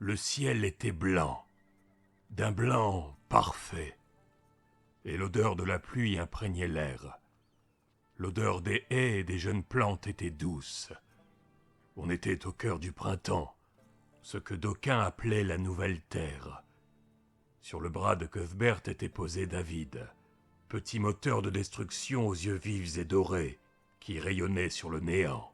Le ciel était blanc, d'un blanc parfait, et l'odeur de la pluie imprégnait l'air. L'odeur des haies et des jeunes plantes était douce. On était au cœur du printemps, ce que d'aucuns appelaient la nouvelle terre. Sur le bras de Cuthbert était posé David, petit moteur de destruction aux yeux vifs et dorés, qui rayonnait sur le néant.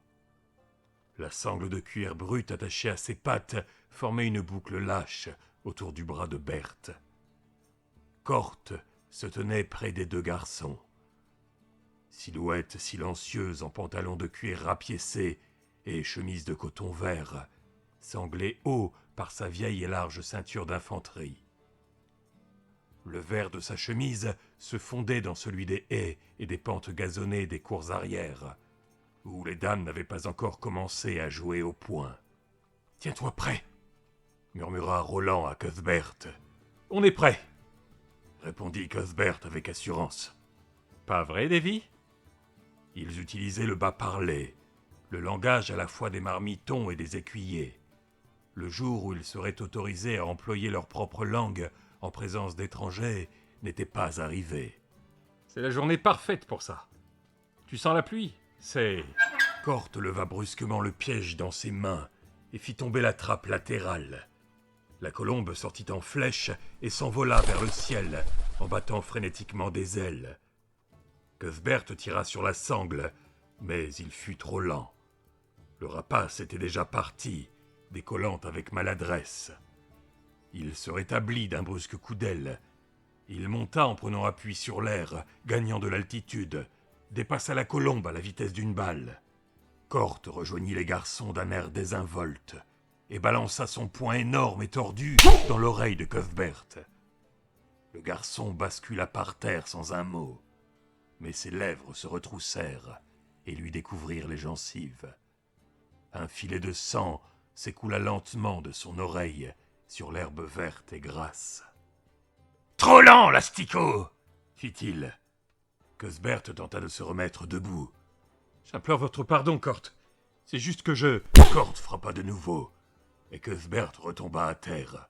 La sangle de cuir brut attachée à ses pattes formait une boucle lâche autour du bras de Berthe. Corte se tenait près des deux garçons. Silhouette silencieuse en pantalon de cuir rapiécé et chemise de coton vert, sanglée haut par sa vieille et large ceinture d'infanterie. Le vert de sa chemise se fondait dans celui des haies et des pentes gazonnées des cours arrière, où les dames n'avaient pas encore commencé à jouer au poing. « Tiens-toi prêt !» murmura Roland à Cuthbert. « On est prêt !» répondit Cuthbert avec assurance. « Pas vrai, Davy ?» Ils utilisaient le bas parler, le langage à la fois des marmitons et des écuyers. Le jour où ils seraient autorisés à employer leur propre langue en présence d'étrangers n'était pas arrivé. « C'est la journée parfaite pour ça. Tu sens la pluie ? C'est... » Corte leva brusquement le piège dans ses mains et fit tomber la trappe latérale. La colombe sortit en flèche et s'envola vers le ciel en battant frénétiquement des ailes. Cuthbert tira sur la sangle, mais il fut trop lent. Le rapace était déjà parti, décollant avec maladresse. Il se rétablit d'un brusque coup d'aile. Il monta en prenant appui sur l'air, gagnant de l'altitude, dépassa la colombe à la vitesse d'une balle. Corte rejoignit les garçons d'un air désinvolte et balança son poing énorme et tordu dans l'oreille de Cuthbert. Le garçon bascula par terre sans un mot, mais ses lèvres se retroussèrent et lui découvrirent les gencives. Un filet de sang s'écoula lentement de son oreille sur l'herbe verte et grasse. « Trop lent, l'asticot !» fit-il. Cuthbert tenta de se remettre debout. « J'implore votre pardon, Corte. C'est juste que je... » Corte frappa de nouveau, et Cuthbert retomba à terre.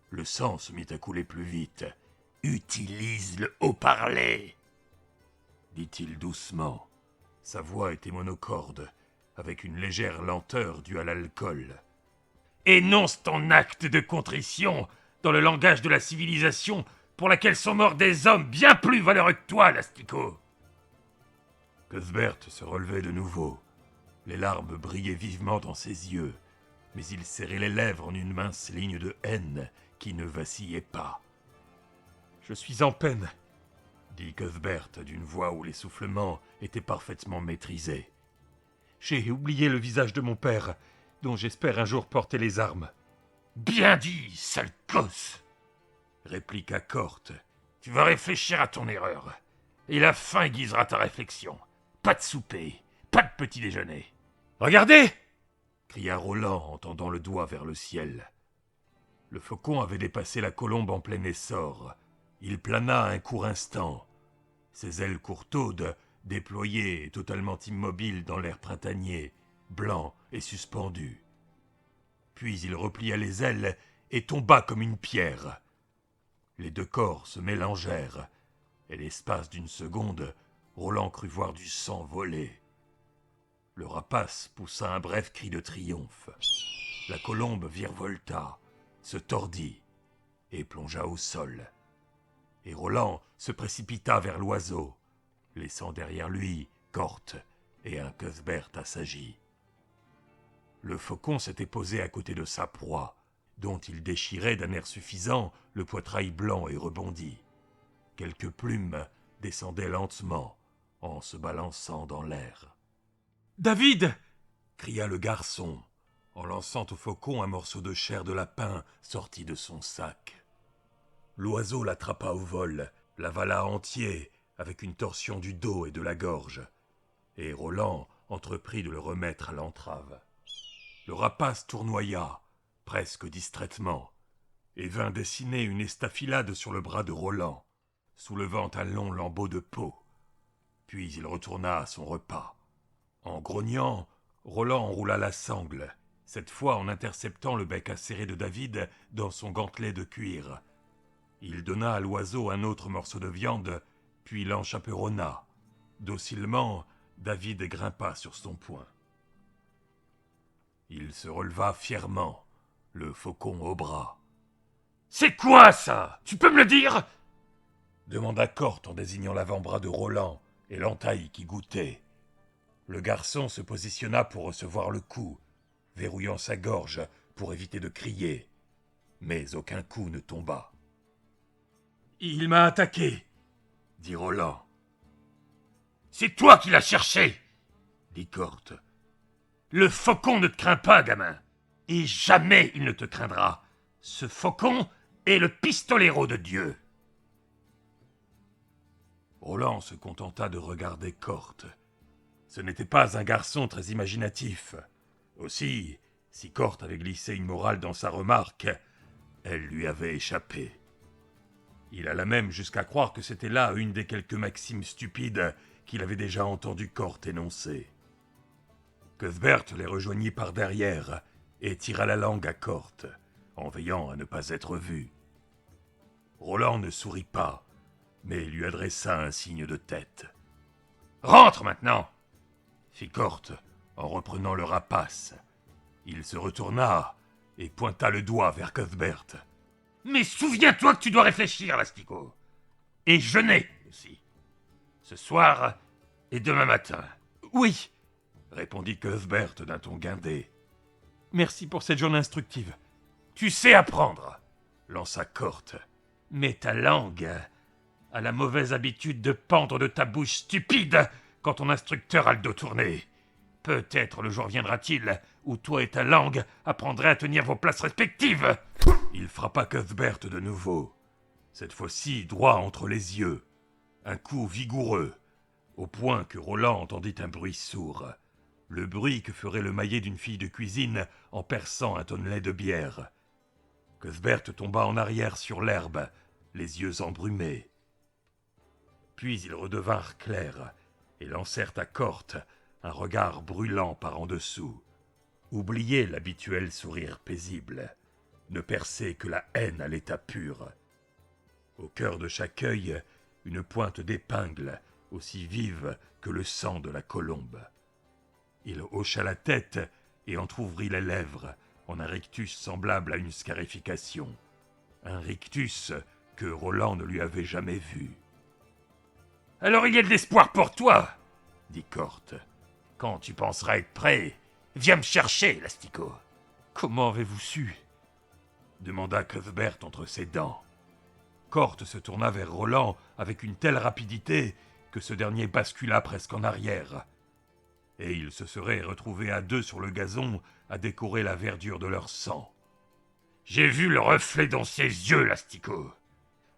Le sang se mit à couler plus vite. « Utilise le haut-parler !» dit-il doucement. Sa voix était monocorde, avec une légère lenteur due à l'alcool. « Énonce ton acte de contrition dans le langage de la civilisation pour laquelle sont morts des hommes bien plus valeureux que toi, l'asticot !» Cuthbert se relevait de nouveau. Les larmes brillaient vivement dans ses yeux, mais il serrait les lèvres en une mince ligne de haine qui ne vacillait pas. « Je suis en peine, » dit Cuthbert d'une voix où l'essoufflement était parfaitement maîtrisé. « J'ai oublié le visage de mon père, dont j'espère un jour porter les armes. »« Bien dit, sale gosse !» répliqua Corte. « Tu vas réfléchir à ton erreur, et la faim aiguisera ta réflexion. Pas de souper, pas de petit déjeuner. »« Regardez !» cria Roland en tendant le doigt vers le ciel. Le faucon avait dépassé la colombe en plein essor. Il plana un court instant. Ses ailes courtaudes, déployées et totalement immobiles dans l'air printanier, blanc et suspendu. Puis il replia les ailes et tomba comme une pierre. Les deux corps se mélangèrent, et l'espace d'une seconde, Roland crut voir du sang voler. Le rapace poussa un bref cri de triomphe. La colombe virevolta, se tordit et plongea au sol. Et Roland se précipita vers l'oiseau, laissant derrière lui Corte et un Cuthbert assagi. Le faucon s'était posé à côté de sa proie, dont il déchirait d'un air suffisant le poitrail blanc et rebondi. Quelques plumes descendaient lentement, en se balançant dans l'air. « David !» cria le garçon, en lançant au faucon un morceau de chair de lapin sorti de son sac. L'oiseau l'attrapa au vol, l'avala entier, avec une torsion du dos et de la gorge, et Roland entreprit de le remettre à l'entrave. Le rapace tournoya, presque distraitement, et vint dessiner une estafilade sur le bras de Roland, soulevant un long lambeau de peau. Puis il retourna à son repas. En grognant, Roland enroula la sangle cette fois en interceptant le bec acéré de David dans son gantelet de cuir. Il donna à l'oiseau un autre morceau de viande, puis l'enchaperonna. Docilement, David grimpa sur son poing. Il se releva fièrement, le faucon au bras. « C'est quoi ça? Tu peux me le dire ?» demanda Corte en désignant l'avant-bras de Roland et l'entaille qui goûtait. Le garçon se positionna pour recevoir le coup, verrouillant sa gorge pour éviter de crier. Mais aucun coup ne tomba. « Il m'a attaqué, » dit Roland. « C'est toi qui l'as cherché, » dit Corte. « Le faucon ne te craint pas, gamin, et jamais il ne te craindra. Ce faucon est le pistolero de Dieu. » Roland se contenta de regarder Corte. Ce n'était pas un garçon très imaginatif. Aussi, si Corte avait glissé une morale dans sa remarque, elle lui avait échappé. Il alla même jusqu'à croire que c'était là une des quelques maximes stupides qu'il avait déjà entendu Corte énoncer. Cuthbert les rejoignit par derrière et tira la langue à Corte, en veillant à ne pas être vu. Roland ne sourit pas, mais lui adressa un signe de tête. « Rentre maintenant !» fit Corte en reprenant le rapace. Il se retourna et pointa le doigt vers Cuthbert. « Mais souviens-toi que tu dois réfléchir, l'asticot. Et jeûner aussi. Ce soir et demain matin. »« Oui, » répondit Cuthbert d'un ton guindé. « Merci pour cette journée instructive. »« Tu sais apprendre, » lança Corte. « Mais ta langue a la mauvaise habitude de pendre de ta bouche stupide quand ton instructeur a le dos tourné. Peut-être le jour viendra-t-il où toi et ta langue apprendrez à tenir vos places respectives. » Il frappa Cuthbert de nouveau, cette fois-ci droit entre les yeux. Un coup vigoureux, au point que Roland entendit un bruit sourd. Le bruit que ferait le maillet d'une fille de cuisine en perçant un tonnelet de bière. Cuthbert tomba en arrière sur l'herbe, les yeux embrumés. Puis ils redevinrent clairs et lancèrent à Corte un regard brûlant par en dessous. Oubliez l'habituel sourire paisible, ne perçait que la haine à l'état pur. Au cœur de chaque œil, une pointe d'épingle aussi vive que le sang de la colombe. Il hocha la tête et entr'ouvrit les lèvres en un rictus semblable à une scarification. Un rictus que Roland ne lui avait jamais vu. « Alors il y a de l'espoir pour toi, » dit Corte. « Quand tu penseras être prêt, viens me chercher, l'asticot. »« Comment avez-vous su ?» demanda Cuthbert entre ses dents. Corte se tourna vers Roland avec une telle rapidité que ce dernier bascula presque en arrière. Et ils se seraient retrouvés à deux sur le gazon à décorer la verdure de leur sang. « J'ai vu le reflet dans ses yeux, l'asticot.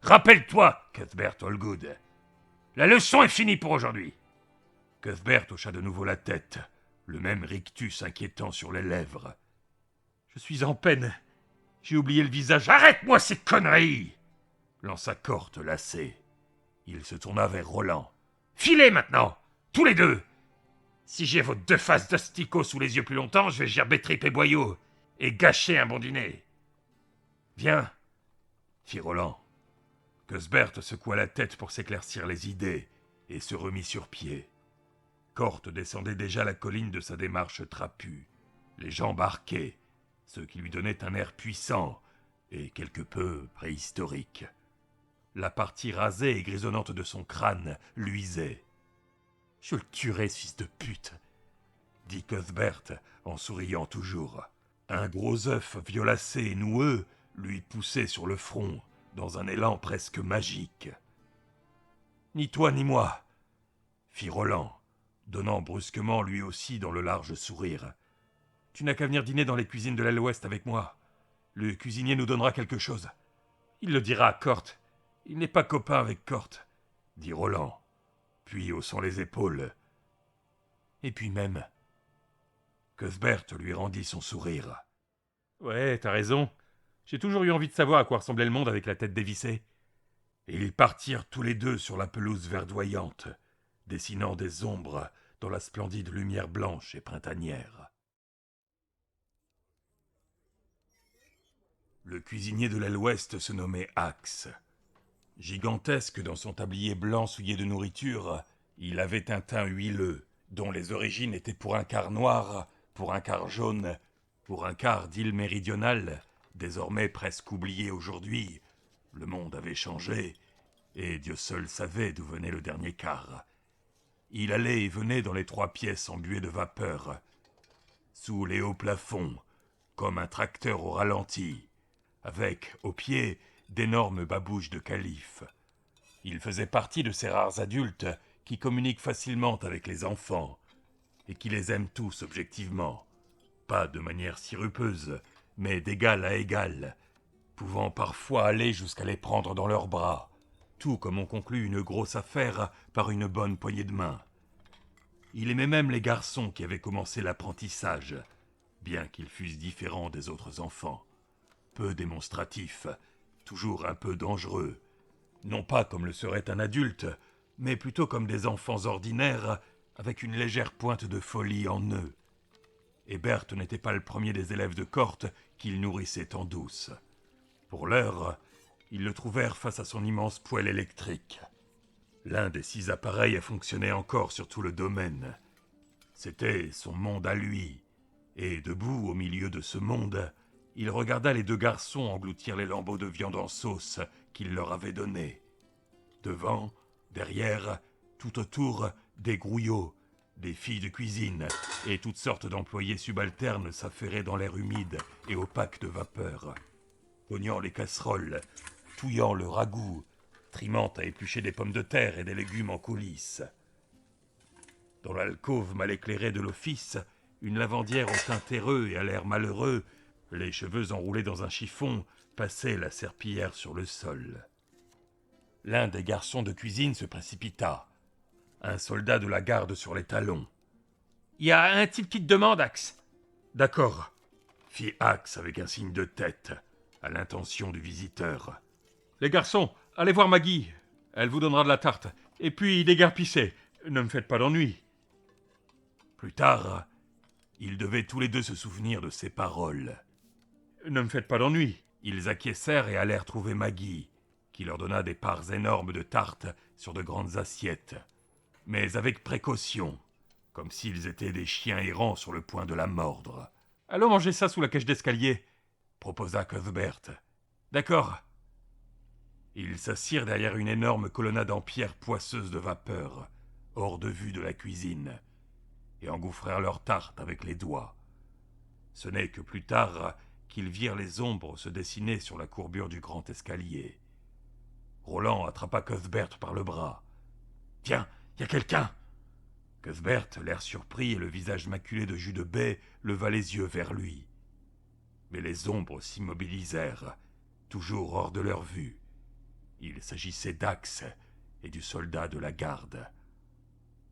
Rappelle-toi, Cuthbert Allgood. La leçon est finie pour aujourd'hui. » Cuthbert hocha de nouveau la tête, le même rictus inquiétant sur les lèvres. « Je suis en peine. J'ai oublié le visage. »« Arrête-moi ces conneries !» lança Corte lassé. Il se tourna vers Roland. « Filez maintenant, tous les deux. Si j'ai vos deux faces d'asticot sous les yeux plus longtemps, je vais gerber tripes et boyaux et gâcher un bon dîner. »« Viens, » fit Roland. Cuthbert secoua la tête pour s'éclaircir les idées et se remit sur pied. Corte descendait déjà la colline de sa démarche trapue, les jambes arquées, ce qui lui donnait un air puissant et quelque peu préhistorique. La partie rasée et grisonnante de son crâne luisait. « Je le tuerai, ce fils de pute !» dit Cuthbert en souriant toujours. Un gros œuf violacé et noueux lui poussait sur le front dans un élan presque magique. « Ni toi ni moi !» fit Roland, donnant brusquement lui aussi dans le large sourire. « Tu n'as qu'à venir dîner dans les cuisines de l'aile ouest avec moi. Le cuisinier nous donnera quelque chose. Il le dira à Corte. Il n'est pas copain avec Corte, » dit Roland, puis haussant les épaules. « Et puis même... » Cuthbert lui rendit son sourire. « Ouais, t'as raison. J'ai toujours eu envie de savoir à quoi ressemblait le monde avec la tête dévissée. » Et ils partirent tous les deux sur la pelouse verdoyante, dessinant des ombres dans la splendide lumière blanche et printanière. Le cuisinier de l'aile ouest se nommait Axe. Gigantesque dans son tablier blanc souillé de nourriture, il avait un teint huileux, dont les origines étaient pour un quart noir, pour un quart jaune, pour un quart d'île méridionale, désormais presque oubliée aujourd'hui. Le monde avait changé, et Dieu seul savait d'où venait le dernier quart. Il allait et venait dans les 3 pièces embuées de vapeur, sous les hauts plafonds, comme un tracteur au ralenti, avec, au pied, d'énormes babouches de calife. Il faisait partie de ces rares adultes qui communiquent facilement avec les enfants, et qui les aiment tous objectivement, pas de manière sirupeuse, mais d'égal à égal, pouvant parfois aller jusqu'à les prendre dans leurs bras, tout comme on conclut une grosse affaire par une bonne poignée de main. Il aimait même les garçons qui avaient commencé l'apprentissage, bien qu'ils fussent différents des autres enfants. Peu démonstratifs, toujours un peu dangereux, non pas comme le serait un adulte, mais plutôt comme des enfants ordinaires, avec une légère pointe de folie en eux. Et Berthe n'était pas le premier des élèves de Corte qu'il nourrissait en douce. Pour l'heure, ils le trouvèrent face à son immense poêle électrique. L'un des 6 appareils fonctionnait encore sur tout le domaine. C'était son monde à lui, et debout au milieu de ce monde, il regarda les 2 garçons engloutir les lambeaux de viande en sauce qu'il leur avait donnés. Devant, derrière, tout autour, des grouillots, des filles de cuisine et toutes sortes d'employés subalternes s'affairaient dans l'air humide et opaque de vapeur, cognant les casseroles, touillant le ragoût, trimant à éplucher des pommes de terre et des légumes en coulisses. Dans l'alcôve mal éclairée de l'office, une lavandière au teint terreux et à l'air malheureux, les cheveux enroulés dans un chiffon, passait la serpillière sur le sol. L'un des garçons de cuisine se précipita. Un soldat de la garde sur les talons. « Il y a un type qui te demande, Axe. »« D'accord, » fit Axe avec un signe de tête, à l'intention du visiteur. « Les garçons, allez voir Maggie. Elle vous donnera de la tarte. Et puis déguerpissez. Ne me faites pas d'ennui. » Plus tard, ils devaient tous les 2 se souvenir de ces paroles. « Ne me faites pas d'ennui. » Ils acquiescèrent et allèrent trouver Maggie, qui leur donna des parts énormes de tarte sur de grandes assiettes, mais avec précaution, comme s'ils étaient des chiens errants sur le point de la mordre. « Allons manger ça sous la cage d'escalier, » proposa Cuthbert. « D'accord. » Ils s'assirent derrière une énorme colonnade en pierre poisseuse de vapeur, hors de vue de la cuisine, et engouffrèrent leur tarte avec les doigts. Ce n'est que plus tard qu'ils virent les ombres se dessiner sur la courbure du grand escalier. Roland attrapa Cuthbert par le bras. « Tiens, y a quelqu'un !» Cuthbert, l'air surpris et le visage maculé de jus de baie, leva les yeux vers lui. Mais les ombres s'immobilisèrent, toujours hors de leur vue. Il s'agissait d'Axe et du soldat de la garde.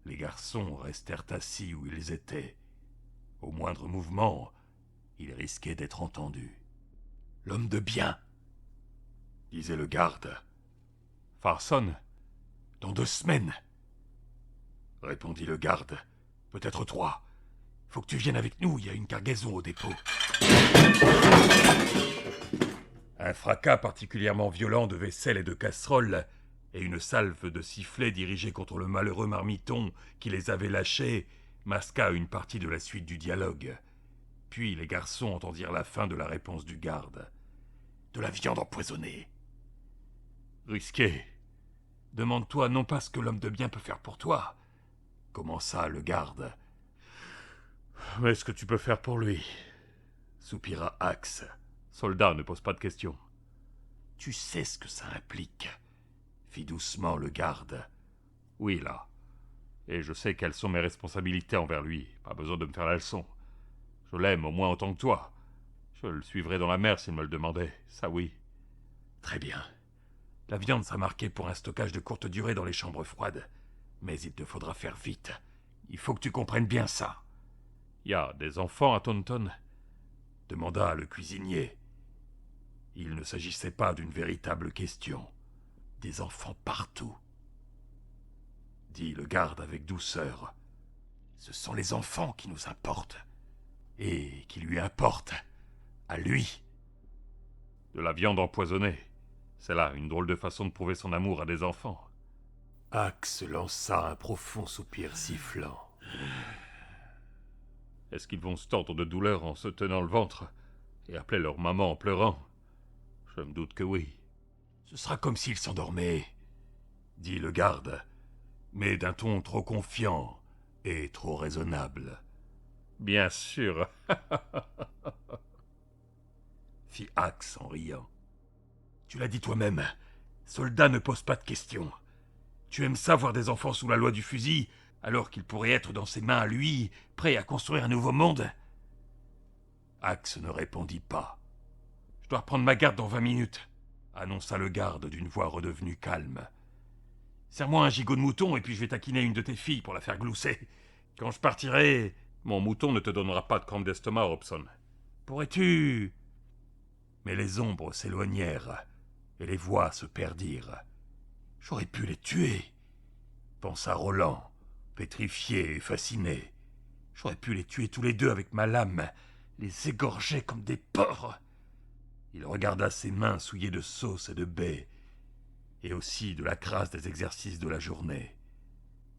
Les garçons restèrent assis où ils étaient. Au moindre mouvement, ils risquaient d'être entendus. « L'homme de bien !» disait le garde. « Farson, dans 2 semaines !» répondit le garde. « Peut-être 3. Faut que tu viennes avec nous, il y a une cargaison au dépôt. » Un fracas particulièrement violent de vaisselle et de casseroles, et une salve de sifflets dirigés contre le malheureux marmiton qui les avait lâchés, masqua une partie de la suite du dialogue. Puis les garçons entendirent la fin de la réponse du garde. « De la viande empoisonnée. » « Risqué. Demande-toi non pas ce que l'homme de bien peut faire pour toi, » commença le garde. « Mais ce que tu peux faire pour lui, » soupira Axe. « Soldat, ne pose pas de questions. »« Tu sais ce que ça implique, » fit doucement le garde. « Oui, là. Et je sais quelles sont mes responsabilités envers lui. Pas besoin de me faire la leçon. Je l'aime au moins autant que toi. Je le suivrai dans la mer s'il me le demandait, ça oui. »« Très bien. La viande sera marquée pour un stockage de courte durée dans les chambres froides. Mais il te faudra faire vite. Il faut que tu comprennes bien ça. »« Y a des enfants à Taunton ?» demanda le cuisinier. Il ne s'agissait pas d'une véritable question. Des enfants partout, dit le garde avec douceur. Ce sont les enfants qui nous importent. Et qui lui importent, à lui. De la viande empoisonnée. C'est là une drôle de façon de prouver son amour à des enfants. Axe lança un profond soupir sifflant. Est-ce qu'ils vont se tordre de douleur en se tenant le ventre et appeler leur maman en pleurant? Je me doute que oui. Ce sera comme s'il s'endormait, dit le garde, mais d'un ton trop confiant et trop raisonnable. Bien sûr, Fit Axe en riant. Tu l'as dit toi-même, soldat ne pose pas de questions. Tu aimes ça voir des enfants sous la loi du fusil, alors qu'ils pourraient être dans ses mains à lui, prêts à construire un nouveau monde? Axe ne répondit pas. Je dois reprendre ma garde dans 20 minutes, annonça le garde d'une voix redevenue calme. Serre-moi un gigot de mouton et puis je vais taquiner une de tes filles pour la faire glousser. Quand je partirai, mon mouton ne te donnera pas de crampe d'estomac, Robson. pourrais-tu... Mais les ombres s'éloignèrent et les voix se perdirent. J'aurais pu les tuer, pensa Roland, pétrifié et fasciné. J'aurais pu les tuer tous les deux avec ma lame, les égorger comme des porcs. Il regarda ses mains souillées de sauce et de baies, et aussi de la crasse des exercices de la journée.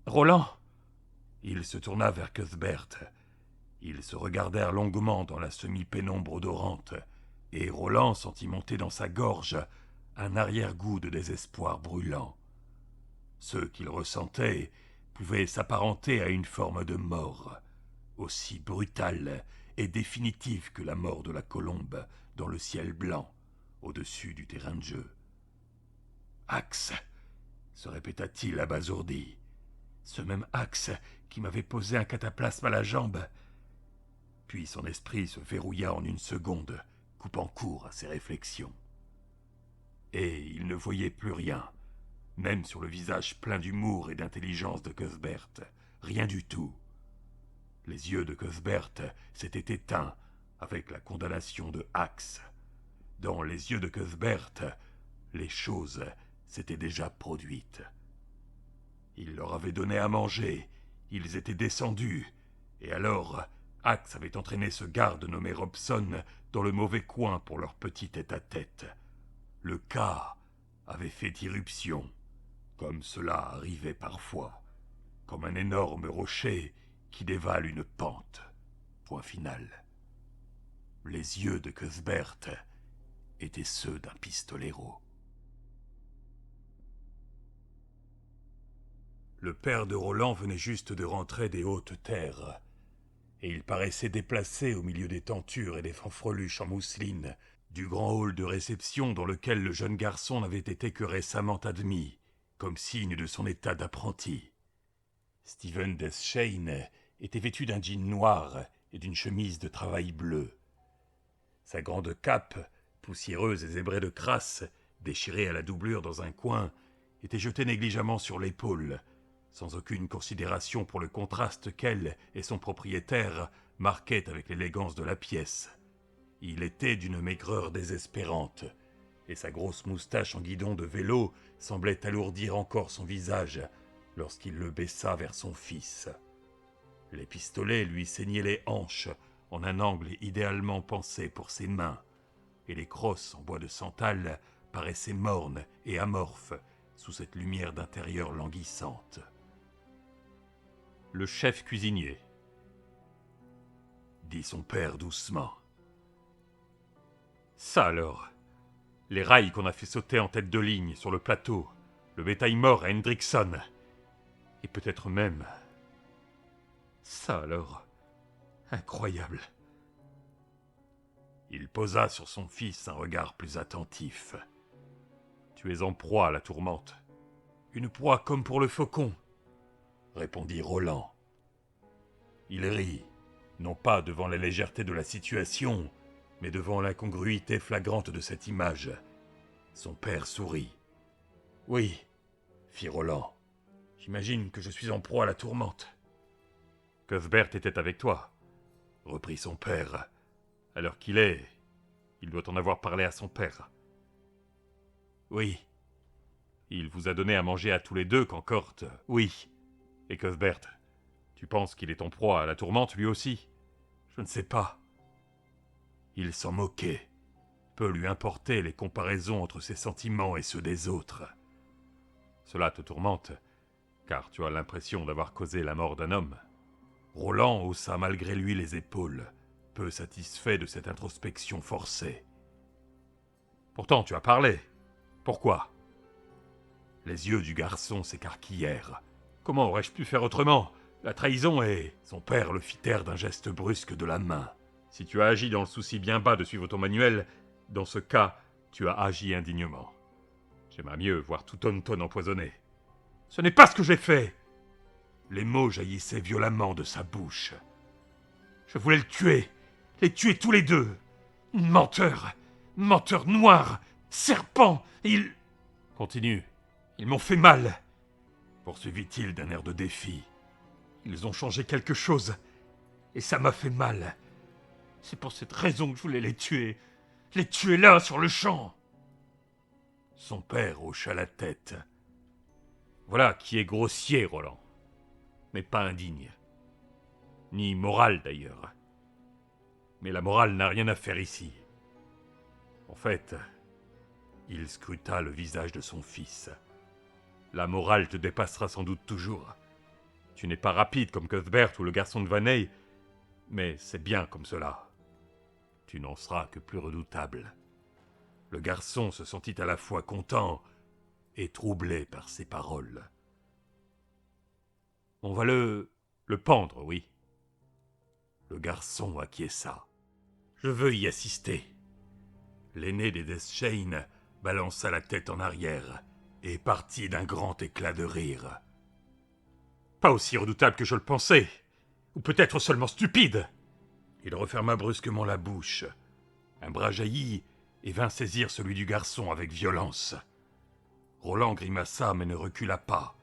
Roland! Il se tourna vers Cuthbert. Ils se regardèrent longuement dans la semi-pénombre odorante, et Roland sentit monter dans sa gorge un arrière-goût de désespoir brûlant. Ce qu'il ressentait pouvait s'apparenter à une forme de mort, aussi brutale et définitive que la mort de la colombe dans le ciel blanc, au-dessus du terrain de jeu. Axe, se répéta-t-il abasourdi. Ce même Axe qui m'avait posé un cataplasme à la jambe. Puis son esprit se verrouilla en une seconde, coupant court à ses réflexions. Et il ne voyait plus rien, même sur le visage plein d'humour et d'intelligence de Cuthbert. Rien du tout. Les yeux de Cuthbert s'étaient éteints avec la condamnation de Axe. Dans les yeux de Cuthbert, les choses s'étaient déjà produites. Il leur avait donné à manger, ils étaient descendus, et alors Axe avait entraîné ce garde nommé Robson dans le mauvais coin pour leur petit tête-à-tête. Le cas avait fait irruption, comme cela arrivait parfois, comme un énorme rocher qui dévale une pente. Point final. Les yeux de Cuthbert étaient ceux d'un pistolero. Le père de Roland venait juste de rentrer des hautes terres, et il paraissait déplacé au milieu des tentures et des fanfreluches en mousseline du grand hall de réception dans lequel le jeune garçon n'avait été que récemment admis, comme signe de son état d'apprenti. Stephen Deschaines était vêtu d'un jean noir et d'une chemise de travail bleue. Sa grande cape, poussiéreuse et zébrée de crasse, déchirée à la doublure dans un coin, était jetée négligemment sur l'épaule, sans aucune considération pour le contraste qu'elle et son propriétaire marquaient avec l'élégance de la pièce. Il était d'une maigreur désespérante, et sa grosse moustache en guidon de vélo semblait alourdir encore son visage lorsqu'il le baissa vers son fils. Les pistolets lui saignaient les hanches en un angle idéalement pensé pour ses mains, et les crosses en bois de santal paraissaient mornes et amorphes sous cette lumière d'intérieur languissante. Le chef cuisinier, dit son père doucement. Ça alors, les rails qu'on a fait sauter en tête de ligne sur le plateau, le bétail mort à Hendrickson, et peut-être même... Ça alors, incroyable. Il posa sur son fils un regard plus attentif. Tu es en proie à la tourmente. Une proie comme pour le faucon, répondit Roland. Il rit, non pas devant la légèreté de la situation, mais devant l'incongruité flagrante de cette image. Son père sourit. Oui, fit Roland. J'imagine que je suis en proie à la tourmente. Cuthbert était avec toi, reprit son père. À l'heure qu'il est, il doit en avoir parlé à son père. Oui. Il vous a donné à manger à tous les deux quand Cort... Oui. Et Cuthbert, tu penses qu'il est en proie à la tourmente lui aussi? Je ne sais pas. Il s'en moquait. peu lui importait les comparaisons entre ses sentiments et ceux des autres. Cela te tourmente, car tu as l'impression d'avoir causé la mort d'un homme. Roland haussa malgré lui les épaules, peu satisfait de cette introspection forcée. Pourtant, tu as parlé. Pourquoi ? Les yeux du garçon s'écarquillèrent. Comment aurais-je pu faire autrement ? La trahison est... Son père le fit taire d'un geste brusque de la main. Si tu as agi dans le souci bien bas de suivre ton manuel, dans ce cas, tu as agi indignement. J'aimerais mieux voir tout Taunton empoisonné. Ce n'est pas ce que j'ai fait ! Les mots jaillissaient violemment de sa bouche. Je voulais le tuer, les tuer tous les deux. Menteur, menteur noir, serpent, ils... Continue, ils m'ont fait mal, poursuivit-il d'un air de défi. Ils ont changé quelque chose, et ça m'a fait mal. C'est pour cette raison que je voulais les tuer là, sur le champ. Son père hocha la tête. Voilà qui est grossier, Roland, mais pas indigne. Ni moral, d'ailleurs. Mais la morale n'a rien à faire ici. En fait, il scruta le visage de son fils. La morale te dépassera sans doute toujours. Tu n'es pas rapide comme Cuthbert ou le garçon de Vanney, mais c'est bien comme cela. Tu n'en seras que plus redoutable. Le garçon se sentit à la fois content et troublé par ses paroles. On va le pendre, oui. Le garçon acquiesça. Je veux y assister. L'aîné des Deathshane balança la tête en arrière et partit d'un grand éclat de rire. Pas aussi redoutable que je le pensais, ou peut-être seulement stupide. Il referma brusquement la bouche. Un bras jaillit et vint saisir celui du garçon avec violence. Roland grimaça mais ne recula pas.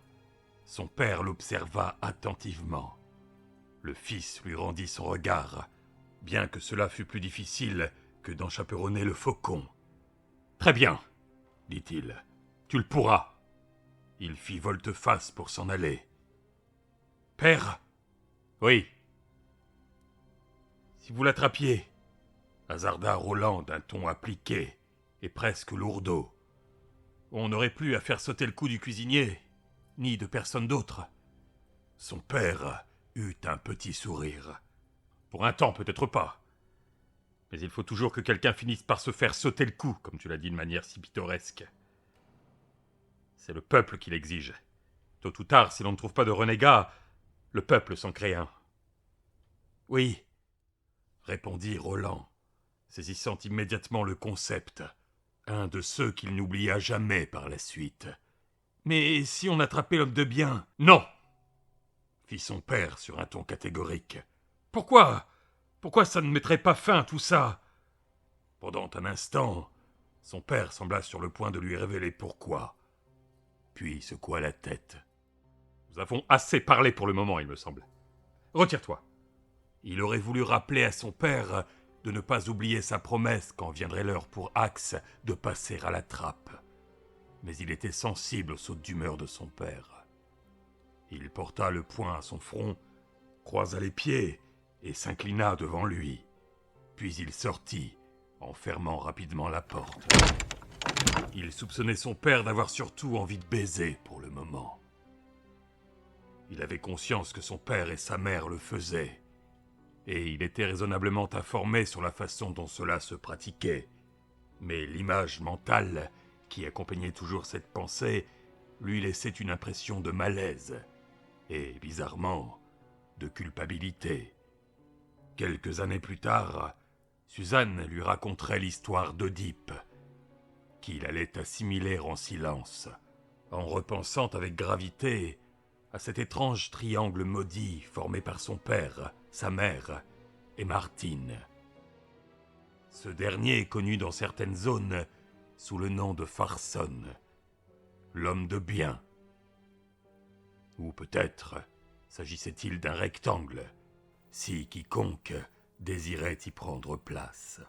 Son père l'observa attentivement. Le fils lui rendit son regard, bien que cela fût plus difficile que d'enchaperonner le faucon. « Très bien, dit-il, tu le pourras. » Il fit volte-face pour s'en aller. « Père ?» ?»« Oui. »« Si vous l'attrapiez, » hasarda Roland d'un ton appliqué et presque lourdeau, « on n'aurait plus à faire sauter le cou du cuisinier, ni de personne d'autre. » Son père eut un petit sourire. « Pour un temps, peut-être pas. Mais il faut toujours que quelqu'un finisse par se faire sauter le cou, comme tu l'as dit de manière si pittoresque. C'est le peuple qui l'exige. Tôt ou tard, si l'on ne trouve pas de renégat, le peuple s'en crée un. »« Oui, » répondit Roland, saisissant immédiatement le concept, un de ceux qu'il n'oublia jamais par la suite. « Mais si on attrapait l'homme de bien... »« Non !» fit son père sur un ton catégorique. « Pourquoi ? Pourquoi ça ne mettrait pas fin à tout ça ?» Pendant un instant, son père sembla sur le point de lui révéler pourquoi, puis secoua la tête. « Nous avons assez parlé pour le moment, il me semble. Retire-toi. » Il aurait voulu rappeler à son père de ne pas oublier sa promesse quand viendrait l'heure pour Axe de passer à la trappe. Mais il était sensible aux sautes d'humeur de son père. Il porta le poing à son front, croisa les pieds et s'inclina devant lui. Puis il sortit, en fermant rapidement la porte. Il soupçonnait son père d'avoir surtout envie de baiser pour le moment. Il avait conscience que son père et sa mère le faisaient, et il était raisonnablement informé sur la façon dont cela se pratiquait. Mais l'image mentale qui accompagnait toujours cette pensée lui laissait une impression de malaise et, bizarrement, de culpabilité. Quelques années plus tard, Suzanne lui raconterait l'histoire d'Oedipe, qu'il allait assimiler en silence, en repensant avec gravité à cet étrange triangle maudit formé par son père, sa mère et Martine. Ce dernier connu dans certaines zones sous le nom de Farson, l'homme de bien. Ou peut-être s'agissait-il d'un rectangle, si quiconque désirait y prendre place.